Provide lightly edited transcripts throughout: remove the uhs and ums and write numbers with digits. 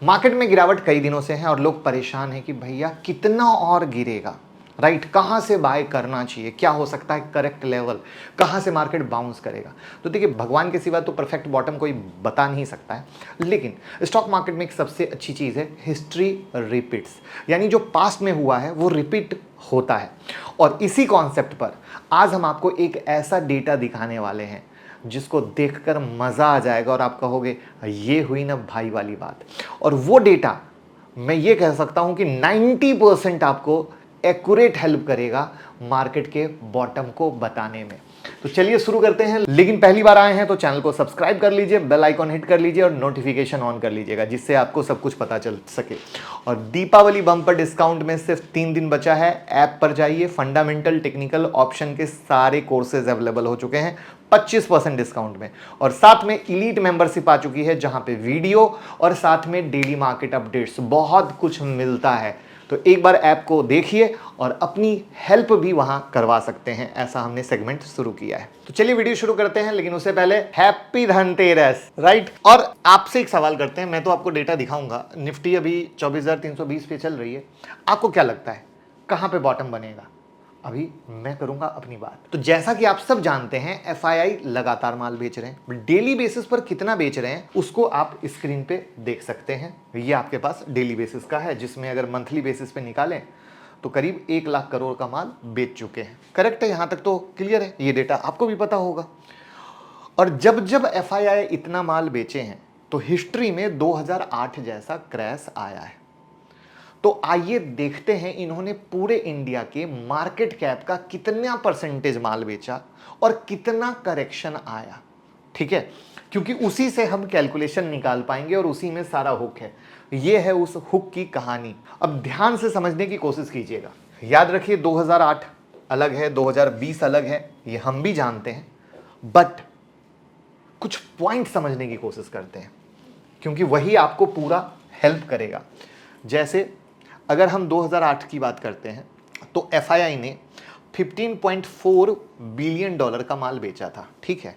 Market में गिरावट कई दिनों से है और लोग परेशान हैं कि भैया कितना और गिरेगा, राइट? कहाँ से बाय करना चाहिए, क्या हो सकता है करेक्ट लेवल, कहाँ से मार्केट बाउंस करेगा। तो देखिए, भगवान के सिवा तो परफेक्ट बॉटम कोई बता नहीं सकता है, लेकिन स्टॉक मार्केट में एक सबसे अच्छी चीज़ है, हिस्ट्री रिपीट्स। यानी जो पास्ट में हुआ है वो रिपीट होता है। और इसी कॉन्सेप्ट पर आज हम आपको एक ऐसा डेटा दिखाने वाले हैं जिसको देखकर मज़ा आ जाएगा और आप कहोगे ये हुई ना भाई वाली बात। और वो डेटा मैं ये कह सकता हूं कि 90% आपको एक्यूरेट हेल्प करेगा मार्केट के बॉटम को बताने में। तो चलिए शुरू करते हैं। लेकिन पहली बार आए हैं तो चैनल को सब्सक्राइब कर लीजिए, बेल आइकॉन हिट कर लीजिए और नोटिफिकेशन ऑन कर लीजिएगा, जिससे आपको सब कुछ पता चल सके। और दीपावली बम्पर डिस्काउंट में सिर्फ 3 दिन बचा है। ऐप पर जाइए, फंडामेंटल टेक्निकल ऑप्शन के सारे कोर्सेज अवेलेबल हो चुके हैं 25% डिस्काउंट में। और साथ में इलीट मेंबरशिप आ चुकी है, जहां पे वीडियो और साथ में डेली मार्केट अपडेट्स बहुत कुछ मिलता है। तो एक बार ऐप को देखिए और अपनी हेल्प भी वहां करवा सकते हैं। ऐसा हमने सेगमेंट शुरू किया है। तो चलिए वीडियो शुरू करते हैं, लेकिन उससे पहले हैप्पी धनतेरस, राइट? और आपसे एक सवाल करते हैं। मैं तो आपको डेटा दिखाऊंगा। निफ्टी अभी 24,320 पे चल रही है। आपको क्या लगता है कहां पे बॉटम बनेगा? अभी मैं करूंगा अपनी बात। तो जैसा कि आप सब जानते हैं, एफआईआई लगातार माल बेच रहे हैं। डेली बेसिस पर कितना बेच रहे हैं उसको आप स्क्रीन पे देख सकते हैं। ये आपके पास डेली बेसिस का है, जिसमें अगर मंथली बेसिस पे निकालें तो करीब 1 लाख करोड़ का माल बेच चुके हैं। करेक्ट है? यहां तक तो क्लियर है, ये डेटा आपको भी पता होगा। और जब जब एफआईआई इतना माल बेचे हैं तो हिस्ट्री में 2008 जैसा क्रैश आया है। तो आइए देखते हैं इन्होंने पूरे इंडिया के मार्केट कैप का कितना परसेंटेज माल बेचा और कितना करेक्शन आया। ठीक है, क्योंकि उसी से हम कैलकुलेशन निकाल पाएंगे और उसी में सारा हुक है। ये है उस हुक की कहानी। अब ध्यान से समझने की कोशिश कीजिएगा। याद रखिए, 2008 अलग है, 2020 अलग है, ये हम भी जानते हैं। बट कुछ पॉइंट समझने की कोशिश करते हैं, क्योंकि वही आपको पूरा हेल्प करेगा। जैसे अगर हम 2008 की बात करते हैं तो एफआईआई ने 15.4 बिलियन डॉलर का माल बेचा था। ठीक है,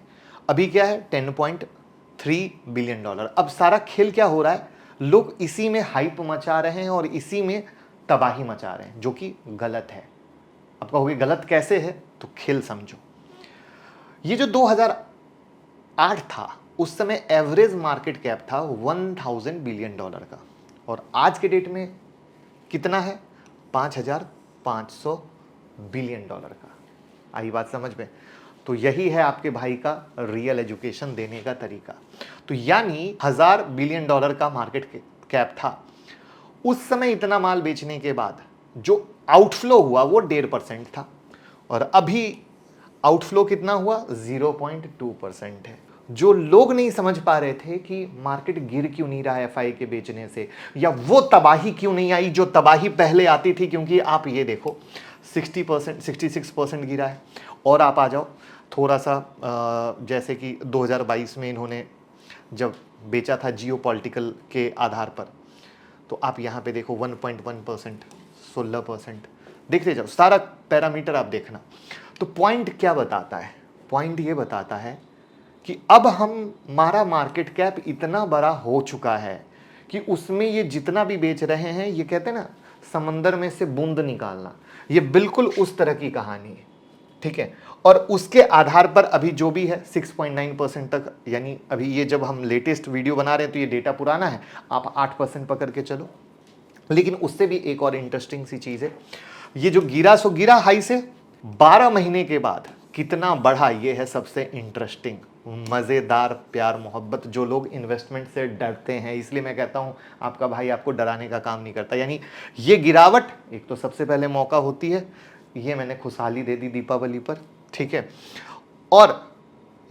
अभी क्या है? 10.3 बिलियन डॉलर। अब सारा खेल क्या हो रहा है? लोग इसी में हाइप मचा रहे हैं और इसी में तबाही मचा रहे हैं, जो कि गलत है। अब कहोगे गलत कैसे है? तो खेल समझो। ये जो 2008 था, उस समय एवरेज मार्केट कैप था 1000 बिलियन डॉलर का, और आज के डेट में कितना है? 5500 बिलियन डॉलर का। आई बात समझ में? तो यही है आपके भाई का रियल एजुकेशन देने का तरीका। तो यानी 1000 बिलियन डॉलर का मार्केट कैप था। उस समय इतना माल बेचने के बाद जो आउटफ्लो हुआ वो 1.5% था, और अभी आउटफ्लो कितना हुआ? 0.2% है। जो लोग नहीं समझ पा रहे थे कि मार्केट गिर क्यों नहीं रहा है एफआई के बेचने से, या वो तबाही क्यों नहीं आई जो तबाही पहले आती थी, क्योंकि आप ये देखो 60%, 66% गिरा है। और आप आ जाओ थोड़ा सा, जैसे कि 2022 में इन्होंने जब बेचा था जियो पॉलिटिकल के आधार पर, तो आप यहाँ पे देखो 1.1%, 16%। देखते जाओ, सारा पैरामीटर आप देखना। तो पॉइंट क्या बताता है? पॉइंट ये बताता है कि अब हमारा मार्केट कैप इतना बड़ा हो चुका है कि उसमें ये जितना भी बेच रहे हैं, ये कहते हैं ना समंदर में से बूंद निकालना, ये बिल्कुल उस तरह की कहानी है। ठीक है, और उसके आधार पर अभी जो भी है 6.9% तक, यानी अभी ये जब हम लेटेस्ट वीडियो बना रहे हैं तो ये डेटा पुराना है, आप 8% पकड़ के चलो। लेकिन उससे भी एक और इंटरेस्टिंग सी चीज़ है, ये जो गिरा सो गिरा हाई से 12 महीने के बाद कितना बढ़ा, ये है सबसे इंटरेस्टिंग, मज़ेदार प्यार मोहब्बत। जो लोग इन्वेस्टमेंट से डरते हैं, इसलिए मैं कहता हूं आपका भाई आपको डराने का काम नहीं करता। यानी ये गिरावट एक तो सबसे पहले मौका होती है, ये मैंने खुशहाली दे दी दीपावली पर। ठीक है, और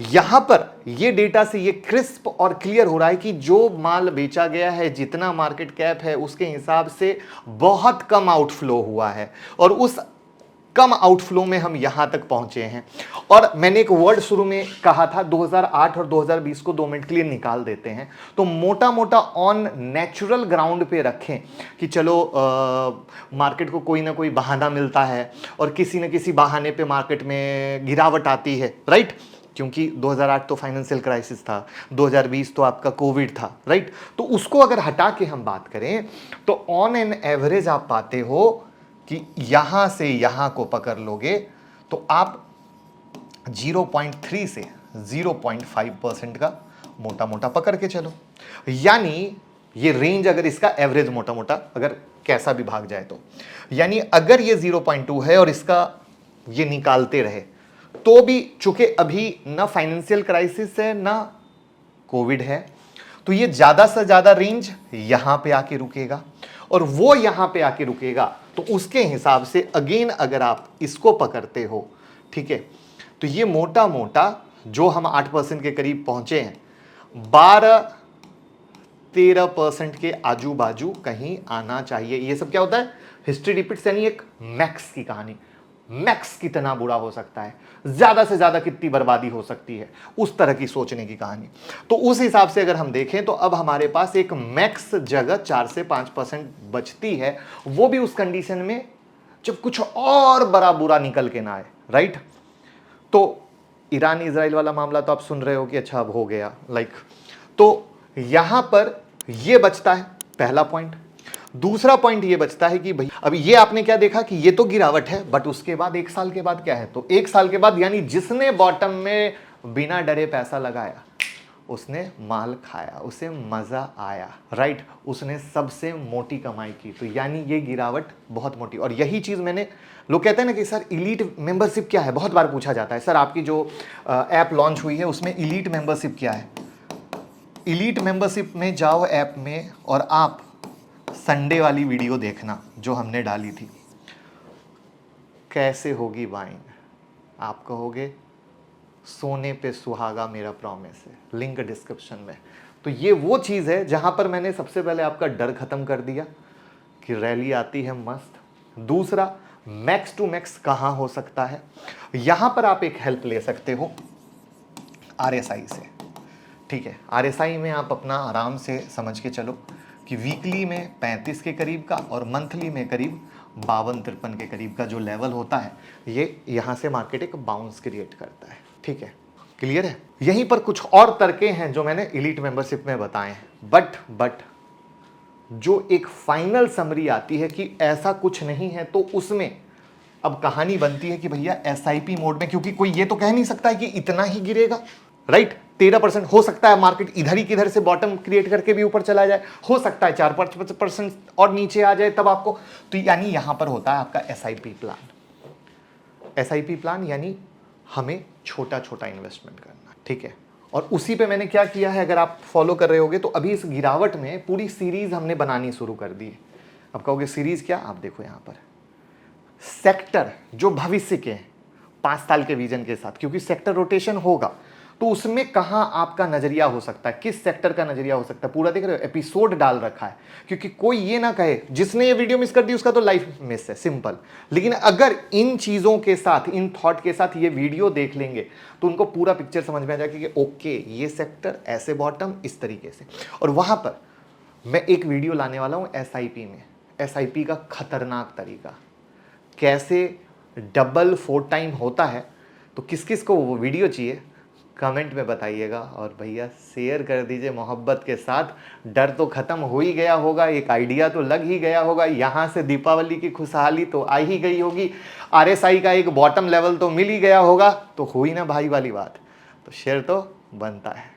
यहां पर ये डेटा से ये क्रिस्प और क्लियर हो रहा है कि जो माल बेचा गया है, जितना मार्केट कैप है, उसके हिसाब से बहुत कम आउटफ्लो हुआ है, और उस कम आउटफ्लो में हम यहां तक पहुंचे हैं। और मैंने एक वर्ड शुरू में कहा था, 2008 और 2020 को 2 मिनट के लिए निकाल देते हैं, तो मोटा मोटा ऑन नेचुरल ग्राउंड पे रखें कि चलो मार्केट को कोई ना कोई बहाना मिलता है और किसी न किसी बहाने पे मार्केट में गिरावट आती है, राइट? क्योंकि 2008 तो फाइनेंशियल क्राइसिस था, 2020 तो आपका कोविड था, राइट। तो उसको अगर हटा के हम बात करें तो ऑन एन एवरेज आप पाते हो कि यहां से यहां को पकड़ लोगे तो आप 0.3 से 0.5% का मोटा मोटा पकड़ के चलो। यानी ये रेंज अगर इसका एवरेज मोटा मोटा अगर कैसा भी भाग जाए तो, यानी अगर ये 0.2 है और इसका ये निकालते रहे तो भी, चूंकि अभी ना फाइनेंशियल क्राइसिस है ना कोविड है, तो ये ज्यादा से ज्यादा रेंज यहां पे आके रुकेगा और वो यहां पे आके रुकेगा। तो उसके हिसाब से अगेन अगर आप इसको पकड़ते हो, ठीक है, तो ये मोटा मोटा जो हम 8% के करीब पहुंचे हैं, 12-13% के आजू बाजू कहीं आना चाहिए। ये सब क्या होता है, हिस्ट्री रिपीट्स, यानी एक मैक्स की कहानी। मैक्स कितना बुरा हो सकता है, ज्यादा से ज्यादा कितनी बर्बादी हो सकती है, उस तरह की सोचने की कहानी। तो उस हिसाब से अगर हम देखें तो अब हमारे पास एक मैक्स जगह 4 से 5% बचती है, वो भी उस कंडीशन में जब कुछ और बड़ा बुरा निकल के ना आए, राइट। तो ईरान इजराइल वाला मामला तो आप सुन रहे हो कि अच्छा अब हो गया, लाइक, तो यहां पर ये बचता है पहला पॉइंट। दूसरा पॉइंट ये बचता है कि भाई अब ये आपने क्या देखा कि ये तो गिरावट है, बट उसके बाद 1 साल के बाद क्या है, तो 1 साल के बाद यानी जिसने बॉटम में बिना डरे पैसा लगाया उसने माल खाया, उसे मजा आया, राइट, उसने सबसे मोटी कमाई की। तो यानी ये गिरावट बहुत मोटी। और यही चीज मैंने, लोग कहते हैं ना कि सर इलीट मेंबरशिप क्या है, बहुत बार पूछा जाता है, सर आपकी जो ऐप लॉन्च हुई है उसमें इलीट मेंबरशिप क्या है। इलीट मेंबरशिप में जाओ ऐप में और आप संडे वाली वीडियो देखना जो हमने डाली थी, कैसे होगी बाइंग, आप कहोगे सोने पे सुहागा मेरा प्रॉमिस है, लिंक डिस्क्रिप्शन में। तो ये वो चीज़ है जहां पर मैंने सबसे पहले आपका डर खत्म कर दिया कि रैली आती है मस्त। दूसरा, मैक्स टू मैक्स कहां हो सकता है, यहां पर आप एक हेल्प ले सकते हो RSI से, ठीक है। RSI में आप अपना आराम से समझ के चलो कि वीकली में 35 के करीब का और मंथली में करीब 52-53 के करीब का जो लेवल होता है, ये यहाँ से मार्केट एक बाउंस क्रिएट करता है, ठीक है, क्लियर है। यहीं पर कुछ और तरीके हैं जो मैंने एलीट मेंबरशिप में बताए हैं, बट जो एक फाइनल समरी आती है कि ऐसा कुछ नहीं है, तो उसमें अब कहानी बनती है कि भैया SIP मोड में, क्योंकि कोई ये तो कह नहीं सकता है कि इतना ही गिरेगा, राइट। 13% हो सकता है मार्केट इधर ही किधर से बॉटम क्रिएट करके भी ऊपर चला जाए, हो सकता है 4-5% और नीचे आ जाए तब आपको, तो यानी यहां पर होता है आपका SIP प्लान। SIP प्लान यानी हमें छोटा छोटा इन्वेस्टमेंट करना, ठीक है। और उसी पे मैंने क्या किया है, अगर आप फॉलो कर रहे होगे तो अभी इस गिरावट में पूरी सीरीज हमने बनानी शुरू कर दी है। अब कहोगे सीरीज क्या, आप देखो यहां पर सेक्टर जो भविष्य के हैं 5 साल के विजन के साथ, क्योंकि सेक्टर रोटेशन होगा, तो उसमें कहां आपका नजरिया हो सकता है, किस सेक्टर का नजरिया हो सकता है, पूरा देख रहे हो, एपिसोड डाल रखा है। क्योंकि कोई ये ना कहे जिसने ये वीडियो मिस कर दी उसका तो लाइफ मिस है, सिंपल। लेकिन अगर इन चीजों के साथ, इन थॉट के साथ ये वीडियो देख लेंगे तो उनको पूरा पिक्चर समझ में आ जाएगा कि ओके ये सेक्टर ऐसे बॉटम इस तरीके से। और वहां पर मैं एक वीडियो लाने वाला हूं SIP में, SIP का खतरनाक तरीका, कैसे डबल 4 टाइम होता है। तो किस किस को वो वीडियो चाहिए कमेंट में बताइएगा, और भैया शेयर कर दीजिए मोहब्बत के साथ। डर तो खत्म हो ही गया होगा, एक आइडिया तो लग ही गया होगा, यहाँ से दीपावली की खुशहाली तो आ ही गई होगी, RSI का एक बॉटम लेवल तो मिल ही गया होगा, तो हुई ना भाई वाली बात, तो शेयर तो बनता है।